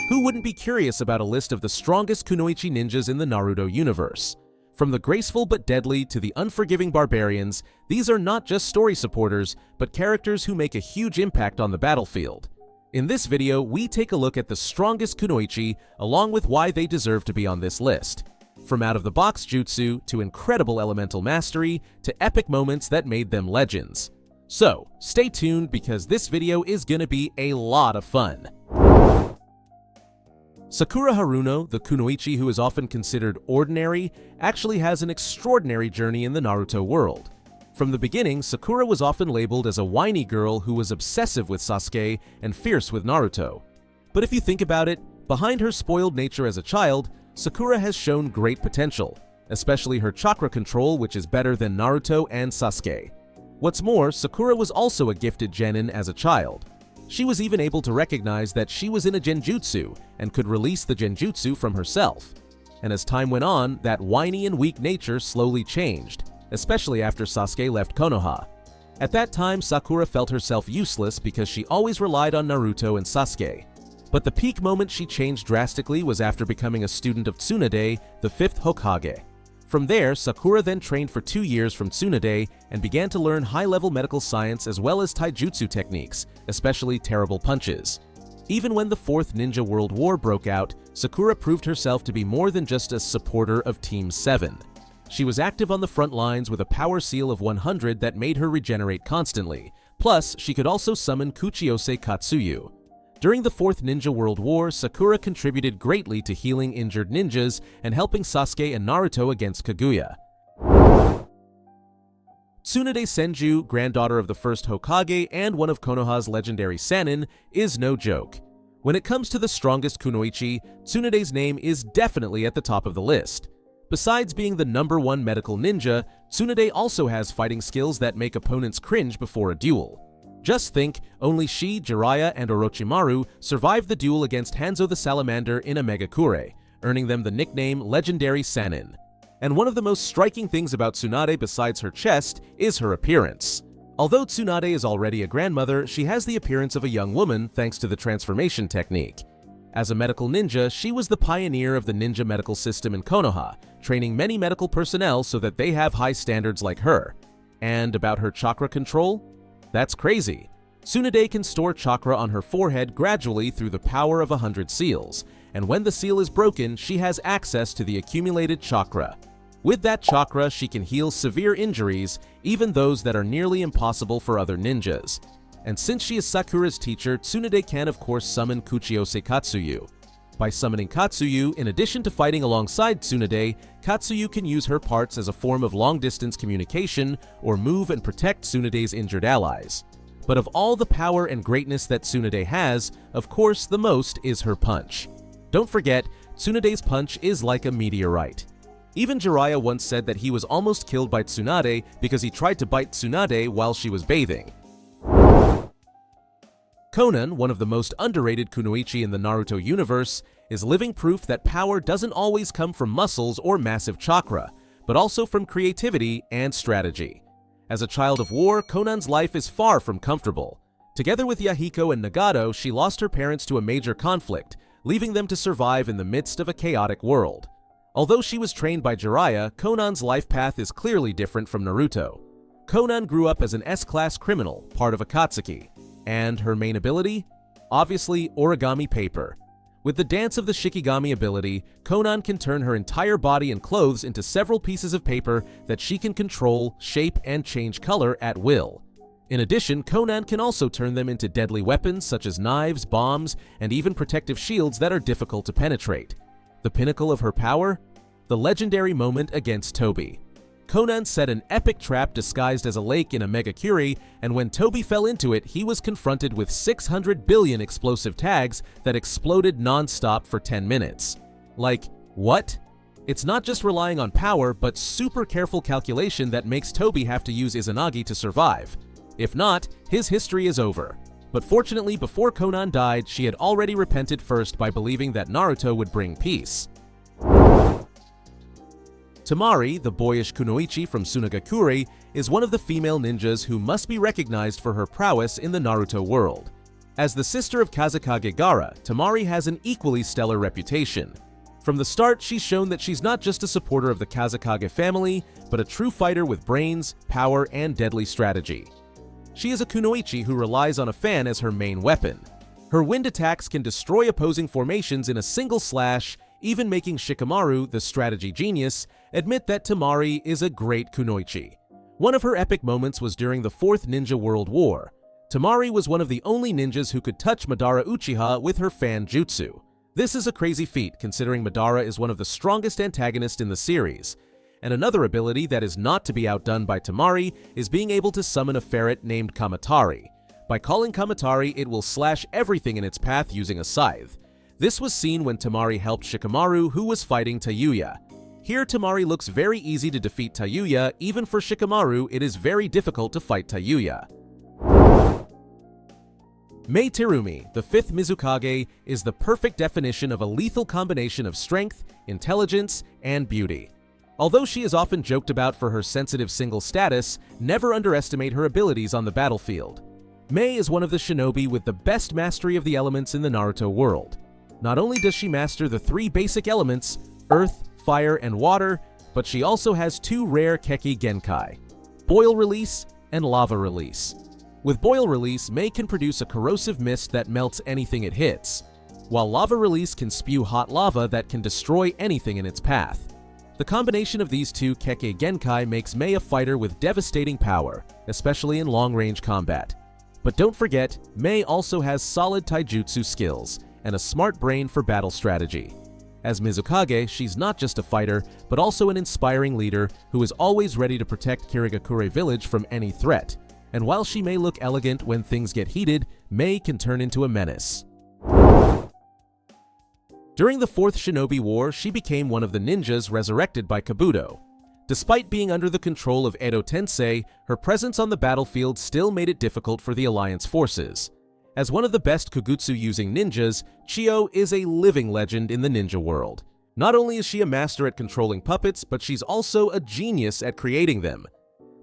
Who wouldn't be curious about a list of the strongest Kunoichi ninjas in the Naruto universe? From the graceful but deadly to the unforgiving barbarians, these are not just story supporters, but characters who make a huge impact on the battlefield. In this video, we take a look at the strongest Kunoichi, along with why they deserve to be on this list. From out-of-the-box jutsu, to incredible elemental mastery, to epic moments that made them legends. So, stay tuned because this video is gonna be a lot of fun. Sakura Haruno, the Kunoichi who is often considered ordinary, actually has an extraordinary journey in the Naruto world. From the beginning, Sakura was often labeled as a whiny girl who was obsessive with Sasuke and fierce with Naruto. But if you think about it, behind her spoiled nature as a child, Sakura has shown great potential, especially her chakra control, which is better than Naruto and Sasuke. What's more, Sakura was also a gifted genin as a child. She was even able to recognize that she was in a genjutsu and could release the genjutsu from herself. And as time went on, that whiny and weak nature slowly changed, especially after Sasuke left Konoha. At that time, Sakura felt herself useless because she always relied on Naruto and Sasuke. But the peak moment she changed drastically was after becoming a student of Tsunade, the 5th Hokage. From there, Sakura then trained for 2 years from Tsunade and began to learn high-level medical science as well as taijutsu techniques, especially terrible punches. Even when the 4th Ninja World War broke out, Sakura proved herself to be more than just a supporter of Team 7. She was active on the front lines with a power seal of 100 that made her regenerate constantly. Plus, she could also summon Kuchiose Katsuyu. During the 4th Ninja World War, Sakura contributed greatly to healing injured ninjas and helping Sasuke and Naruto against Kaguya. Tsunade Senju, granddaughter of the 1st Hokage and one of Konoha's legendary Sannin, is no joke. When it comes to the strongest Kunoichi, Tsunade's name is definitely at the top of the list. Besides being the #1 medical ninja, Tsunade also has fighting skills that make opponents cringe before a duel. Just think, only she, Jiraiya, and Orochimaru survived the duel against Hanzo the Salamander in a Megakure, earning them the nickname Legendary Sannin. And one of the most striking things about Tsunade besides her chest is her appearance. Although Tsunade is already a grandmother, she has the appearance of a young woman thanks to the transformation technique. As a medical ninja, she was the pioneer of the ninja medical system in Konoha, training many medical personnel so that they have high standards like her. And about her chakra control? That's crazy. Tsunade can store chakra on her forehead gradually through the power of 100 seals, and when the seal is broken, she has access to the accumulated chakra. With that chakra, she can heal severe injuries, even those that are nearly impossible for other ninjas. And since she is Sakura's teacher, Tsunade can of course summon Kuchiose Katsuyu. By summoning Katsuyu, in addition to fighting alongside Tsunade, Katsuyu can use her parts as a form of long-distance communication or move and protect Tsunade's injured allies. But of all the power and greatness that Tsunade has, of course the most is her punch. Don't forget, Tsunade's punch is like a meteorite. Even Jiraiya once said that he was almost killed by Tsunade because he tried to bite Tsunade while she was bathing. Konan, one of the most underrated Kunoichi in the Naruto universe, is living proof that power doesn't always come from muscles or massive chakra, but also from creativity and strategy. As a child of war, Konan's life is far from comfortable. Together with Yahiko and Nagato, she lost her parents to a major conflict, leaving them to survive in the midst of a chaotic world. Although she was trained by Jiraiya, Konan's life path is clearly different from Naruto. Konan grew up as an S-class criminal, part of Akatsuki. And her main ability? Obviously, origami paper. With the dance of the Shikigami ability, Konan can turn her entire body and clothes into several pieces of paper that she can control, shape, and change color at will. In addition, Konan can also turn them into deadly weapons such as knives, bombs, and even protective shields that are difficult to penetrate. The pinnacle of her power? The legendary moment against Tobi. Konan set an epic trap disguised as a lake in a Megakure, and when Tobi fell into it, he was confronted with 600 billion explosive tags that exploded non-stop for 10 minutes. Like, what? It's not just relying on power, but super careful calculation that makes Tobi have to use Izanagi to survive. If not, his history is over. But fortunately, before Konan died, she had already repented first by believing that Naruto would bring peace. Temari, the boyish Kunoichi from Sunagakure, is one of the female ninjas who must be recognized for her prowess in the Naruto world. As the sister of Kazekage Gaara, Temari has an equally stellar reputation. From the start, she's shown that she's not just a supporter of the Kazekage family, but a true fighter with brains, power, and deadly strategy. She is a kunoichi who relies on a fan as her main weapon. Her wind attacks can destroy opposing formations in a single slash, even making Shikamaru, the strategy genius, admit that Temari is a great kunoichi. One of her epic moments was during the Fourth Ninja World War. Temari was one of the only ninjas who could touch Madara Uchiha with her fan jutsu. This is a crazy feat considering Madara is one of the strongest antagonists in the series. And another ability that is not to be outdone by Temari is being able to summon a ferret named Kamatari. By calling Kamatari, it will slash everything in its path using a scythe. This was seen when Temari helped Shikamaru, who was fighting Tayuya. Here, Temari looks very easy to defeat Tayuya. Even for Shikamaru, it is very difficult to fight Tayuya. Mei Terumi, the 5th Mizukage, is the perfect definition of a lethal combination of strength, intelligence, and beauty. Although she is often joked about for her sensitive single status, never underestimate her abilities on the battlefield. Mei is one of the shinobi with the best mastery of the elements in the Naruto world. Not only does she master the 3 basic elements, earth, fire, and water, but she also has 2 rare Keki Genkai, Boil Release and Lava Release. With Boil Release, Mei can produce a corrosive mist that melts anything it hits, while Lava Release can spew hot lava that can destroy anything in its path. The combination of these 2 Keki Genkai makes Mei a fighter with devastating power, especially in long-range combat. But don't forget, Mei also has solid taijutsu skills and a smart brain for battle strategy. As Mizukage, she's not just a fighter, but also an inspiring leader who is always ready to protect Kirigakure Village from any threat. And while she may look elegant when things get heated, Mei can turn into a menace. During the 4th Shinobi War, she became one of the ninjas resurrected by Kabuto. Despite being under the control of Edo Tensei, her presence on the battlefield still made it difficult for the Alliance forces. As one of the best Kugutsu-using ninjas, Chiyo is a living legend in the ninja world. Not only is she a master at controlling puppets, but she's also a genius at creating them.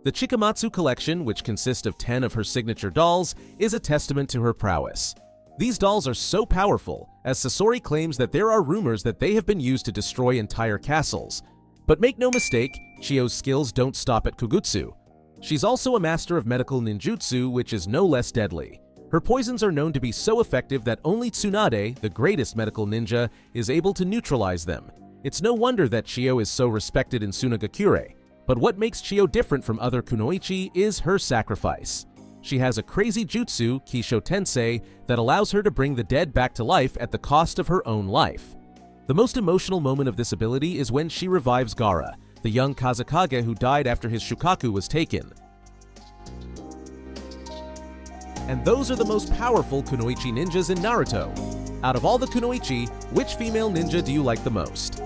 The Chikamatsu collection, which consists of 10 of her signature dolls, is a testament to her prowess. These dolls are so powerful, as Sasori claims that there are rumors that they have been used to destroy entire castles. But make no mistake, Chiyo's skills don't stop at Kugutsu. She's also a master of medical ninjutsu, which is no less deadly. Her poisons are known to be so effective that only Tsunade, the greatest medical ninja, is able to neutralize them. It's no wonder that Chiyo is so respected in Sunagakure. But what makes Chiyo different from other kunoichi is her sacrifice. She has a crazy jutsu, Kisho Tensei, that allows her to bring the dead back to life at the cost of her own life. The most emotional moment of this ability is when she revives Gaara, the young Kazekage who died after his Shukaku was taken. And those are the most powerful kunoichi ninjas in Naruto. Out of all the kunoichi, which female ninja do you like the most?